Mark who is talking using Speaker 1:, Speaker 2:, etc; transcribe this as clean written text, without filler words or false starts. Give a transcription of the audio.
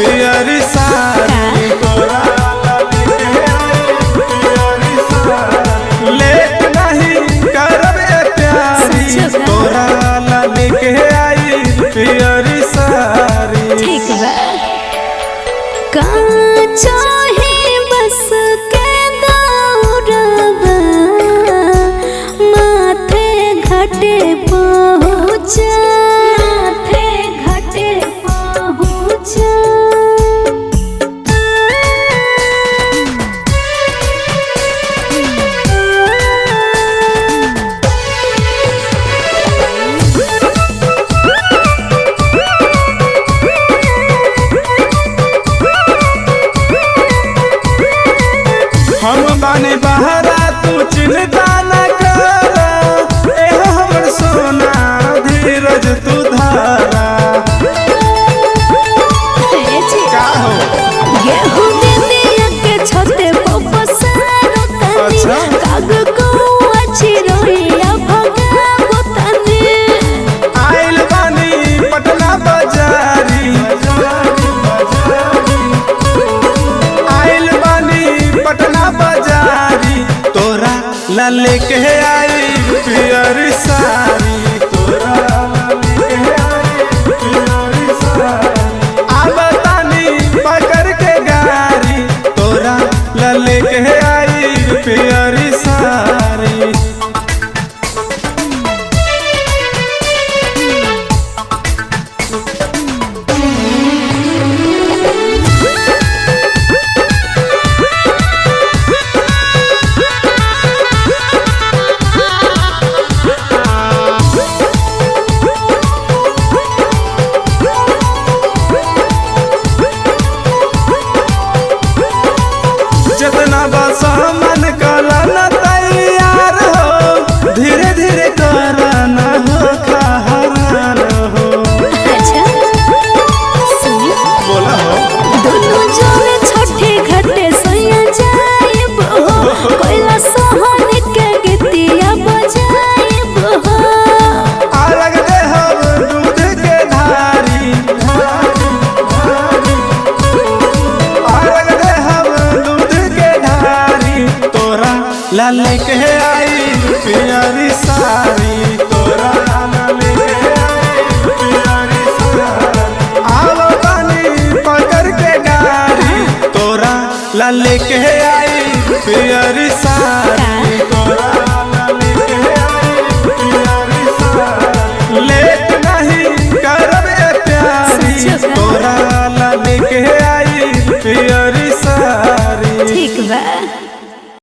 Speaker 1: पियरी सारी तोरा लेट नहीं करबे प्यारी तोरा लेके आई पियरी सारी।
Speaker 2: ठीक बा कांचो ही बस के दौड़बा माथे घाटे पहुँचा माथे घाटे पहुँचा
Speaker 1: हम बानी बहरा तू चिंता न कर एहो हमर सोना धीरज तू धारा। का हो
Speaker 2: गेहूं दिया के छते पपसारो तनी काग को अच्छी रोइया भगावो तनी
Speaker 1: आइल बानी पटना बाजारी आइल बानी पटना बाजारी तोरा ला लेके आई पियरी सारी तोरा ला लेके आई पियरी सारी। अब तानी पकड़ के गारी तोरा ला लेके आई पियरी सारी। जितना बस मन कला न तैयार हो धीरे धीरे करना हो खहरान हो।
Speaker 2: अच्छा सुनी
Speaker 1: बोला हो
Speaker 2: दोनों जोड़े छठे घाटे सोया जाइब हो कोयला सोहन के गीतिया बजाइब हो
Speaker 1: अलग दे हम दूध के धारी अलग दे हम दूध के धारी तोरा ला लेके आई पियरी सारी तोरा ला लेके आई पियरी सारी। आव पानी पकड़ के गारी तोरा ला लेके